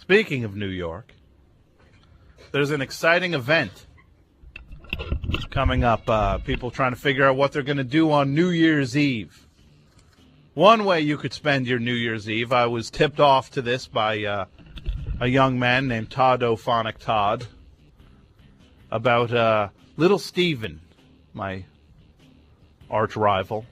Speaking of New York, there's an exciting event coming up. People trying to figure out what they're going to do on New Year's Eve. One way you could spend your New Year's Eve, I was tipped off to this by a young man named Todd O'Phonic Todd about Little Steven, my arch rival,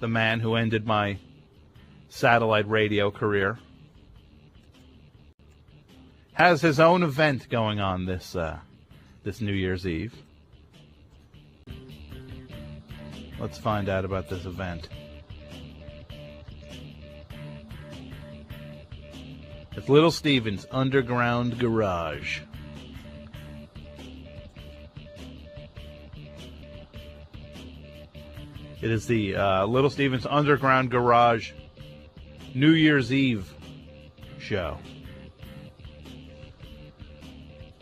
the man who ended my satellite radio career, has his own event going on this New Year's Eve. Let's find out about this event. It's Little Steven's Underground Garage. It is the Little Steven's Underground Garage New Year's Eve show.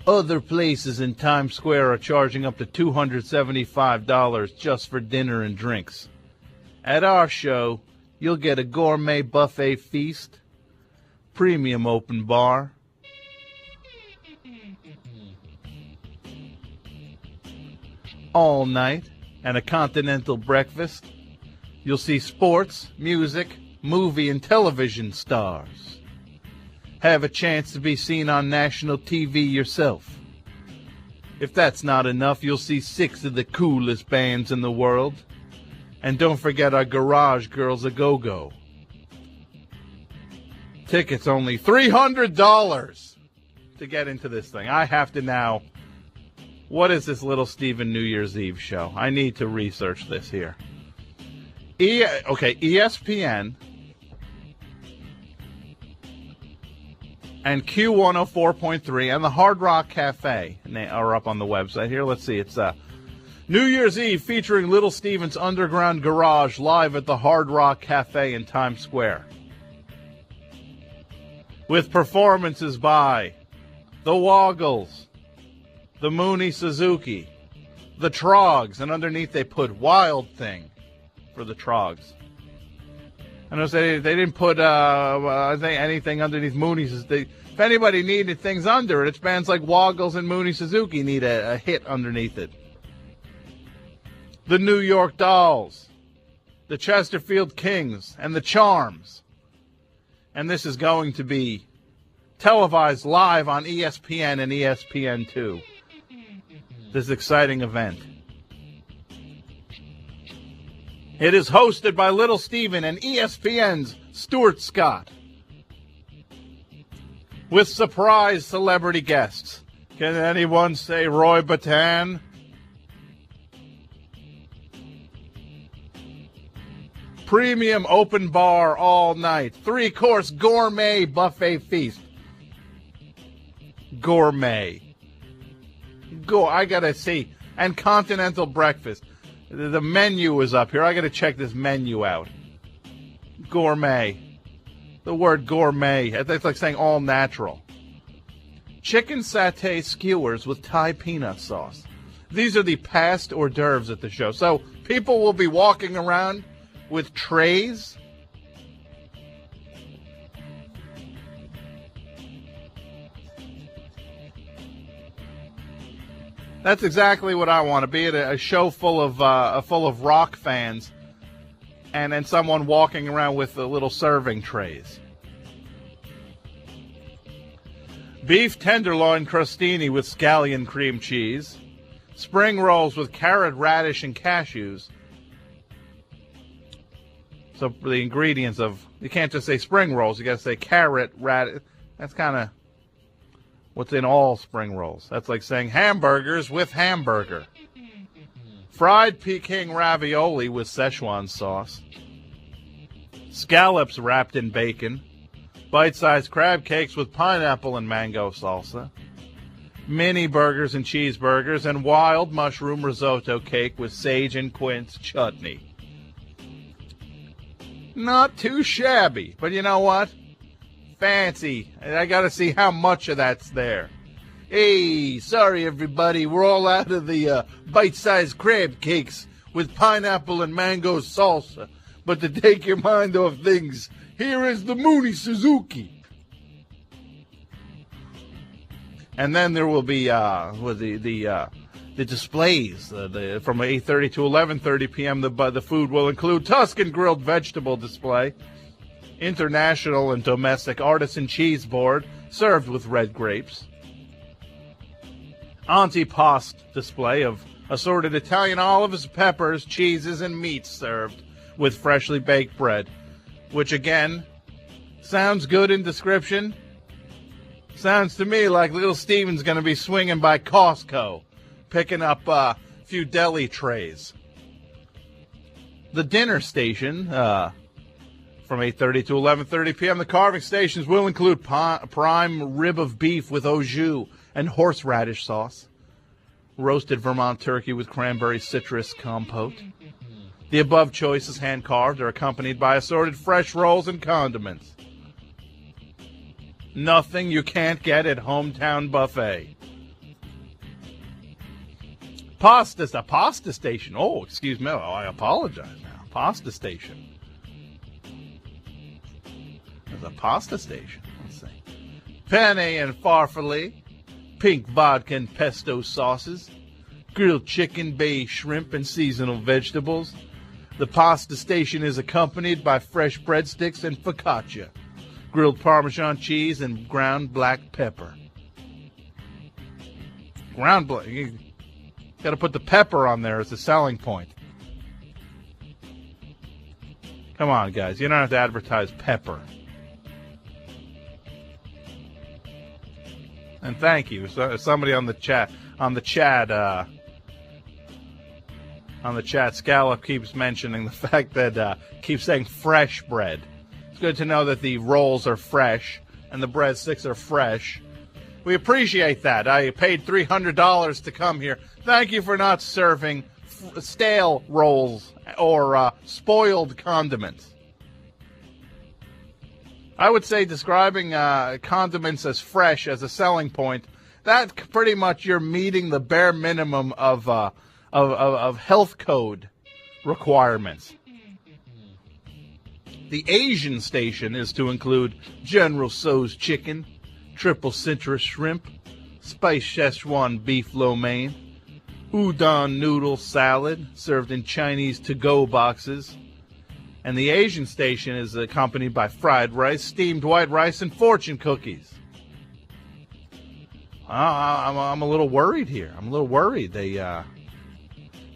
Other places in Times Square are charging up to $275 just for dinner and drinks. At our show, you'll get a gourmet buffet feast, premium open bar, all night, and a continental breakfast. You'll see sports, music, movie, and television stars. Have a chance to be seen on national TV yourself. If that's not enough, you'll see 6 of the coolest bands in the world. And don't forget our Garage Girls A-Go-Go. Tickets only $300 to get into this thing. I have to now... What is this Little Steven New Year's Eve show? I need to research this here. ESPN and Q104.3 and the Hard Rock Cafe are up on the website here. Let's see. It's New Year's Eve featuring Little Steven's Underground Garage live at the Hard Rock Cafe in Times Square. With performances by the Woggles, the Mooney Suzuki, the Trogs, and underneath they put Wild Thing for the Trogs. I know they didn't put anything underneath Mooney's. If anybody needed things under it, it's bands like Woggles and Mooney Suzuki need a hit underneath it. The New York Dolls, the Chesterfield Kings, and the Charms. And this is going to be televised live on ESPN and ESPN2. This exciting event. It is hosted by Little Steven and ESPN's Stuart Scott, with surprise celebrity guests. Can anyone say Roy Battan? Premium open bar all night. 3-course gourmet buffet feast. Gourmet. I gotta see. And continental breakfast. The menu is up here. I gotta check this menu out. Gourmet. The word gourmet. It's like saying all natural. Chicken satay skewers with Thai peanut sauce. These are the past hors d'oeuvres at the show. So people will be walking around with trays. That's exactly what I want to be at a show full of rock fans, and then someone walking around with the little serving trays. Beef tenderloin crostini with scallion cream cheese, spring rolls with carrot, radish, and cashews. So the ingredients of, you can't just say spring rolls, you got to say carrot, radish. That's kind of what's in all spring rolls. That's like saying hamburgers with hamburger. Fried Peking ravioli with Szechuan sauce. Scallops wrapped in bacon. Bite-sized crab cakes with pineapple and mango salsa. Mini burgers and cheeseburgers. And wild mushroom risotto cake with sage and quince chutney. Not too shabby, but you know what? Fancy. I got to see how much of that's there. Hey, sorry everybody, we're all out of the bite-sized crab cakes with pineapple and mango salsa. But to take your mind off things, here is the Mooney Suzuki. And then there will be the displays from 8:30 to 11:30 p.m. The food will include Tuscan grilled vegetable display, international and domestic artisan cheese board served with red grapes, antipasto display of assorted Italian olives, peppers, cheeses, and meats served with freshly baked bread, which again sounds good in description. Sounds to me like little Steven's going to be swinging by Costco, picking up a few deli trays. The dinner station, from 8:30 to 11:30 p.m., the carving stations will include prime rib of beef with au jus and horseradish sauce, roasted Vermont turkey with cranberry citrus compote. The above choices, hand-carved, are accompanied by assorted fresh rolls and condiments. Nothing you can't get at Hometown Buffet. A pasta station. Oh, excuse me. Oh, I apologize now. Pasta station. There's a pasta station. Let's see. Penne and farfalle, pink vodka and pesto sauces, grilled chicken, bay shrimp, and seasonal vegetables. The pasta station is accompanied by fresh breadsticks and focaccia, grilled Parmesan cheese, and ground black pepper. You got to put the pepper on there as a selling point. Come on, guys. You don't have to advertise pepper. And thank you. Somebody on the chat, Scallop keeps mentioning the fact that keeps saying fresh bread. It's good to know that the rolls are fresh and the breadsticks are fresh. We appreciate that. I paid $300 to come here. Thank you for not serving stale rolls or spoiled condiments. I would say describing condiments as fresh as a selling point, that pretty much you're meeting the bare minimum of health code requirements. The Asian station is to include General Tso's chicken, triple citrus shrimp, spiced Szechuan beef lo mein, udon noodle salad served in Chinese to-go boxes. And the Asian station is accompanied by fried rice, steamed white rice, and fortune cookies. I'm a little worried here. I'm a little worried. They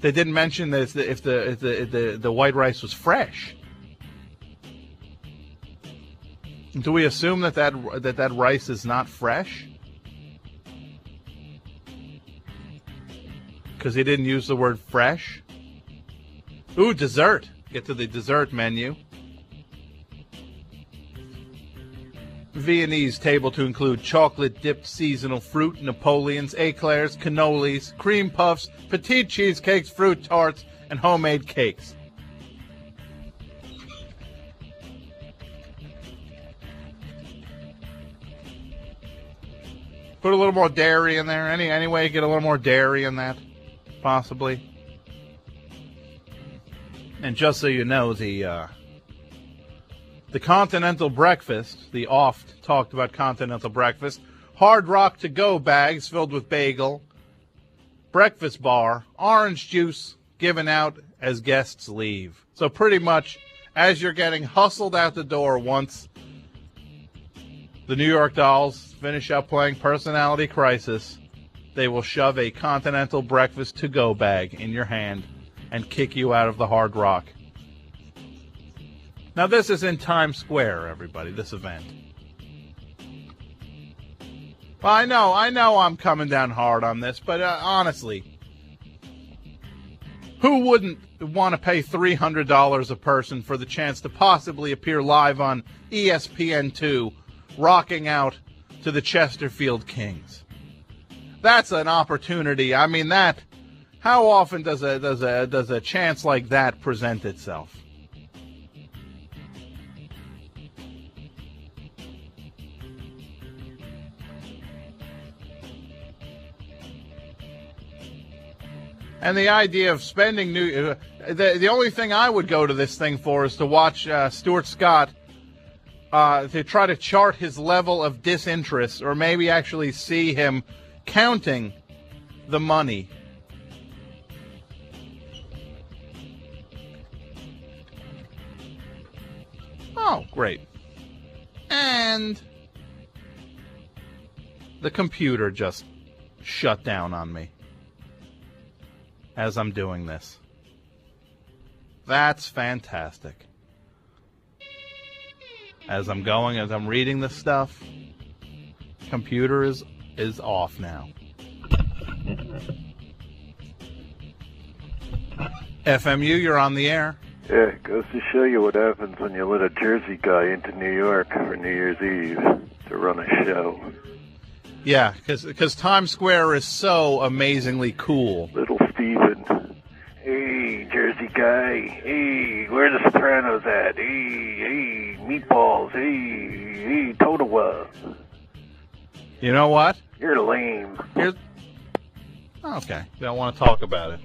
didn't mention that if the white rice was fresh. Do we assume that rice is not fresh? Because he didn't use the word fresh? Ooh, dessert. Get to the dessert menu. Viennese table to include chocolate-dipped seasonal fruit, Napoleons, eclairs, cannolis, cream puffs, petite cheesecakes, fruit tarts, and homemade cakes. Put a little more dairy in there. Any way to get a little more dairy in that, possibly. And just so you know, the continental breakfast, the oft talked about continental breakfast, Hard Rock to go bags filled with bagel, breakfast bar, orange juice given out as guests leave. So pretty much as you're getting hustled out the door once the New York Dolls finish up playing Personality Crisis, they will shove a continental breakfast to go bag in your hand and kick you out of the Hard Rock. Now, this is in Times Square, everybody, this event. Well, I know I'm coming down hard on this, but honestly, who wouldn't want to pay $300 a person for the chance to possibly appear live on ESPN2 rocking out to the Chesterfield Kings? That's an opportunity. I mean, how often does a chance like that present itself? And the idea of spending the only thing I would go to this thing for is to watch Stuart Scott to try to chart his level of disinterest, or maybe actually see him counting the money. Oh, great. And the computer just shut down on me as I'm doing this. That's fantastic. As I'm reading this stuff, computer is off now. FMU, you're on the air. Yeah, it goes to show you what happens when you let a Jersey guy into New York for New Year's Eve to run a show. Yeah, because Times Square is so amazingly cool. Little Steven. Hey, Jersey guy. Hey, where the Sopranos at? Hey, meatballs. Hey, Totowa. You know what? You're lame. Okay, don't want to talk about it.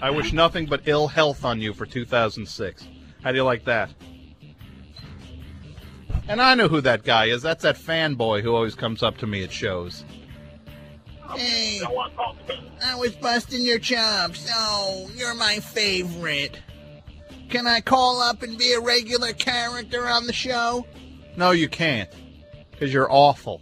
I wish nothing but ill health on you for 2006. How do you like that? And I know who that guy is. That's that fanboy who always comes up to me at shows. Hey, I was busting your chops. Oh, you're my favorite. Can I call up and be a regular character on the show? No, you can't. Because you're awful.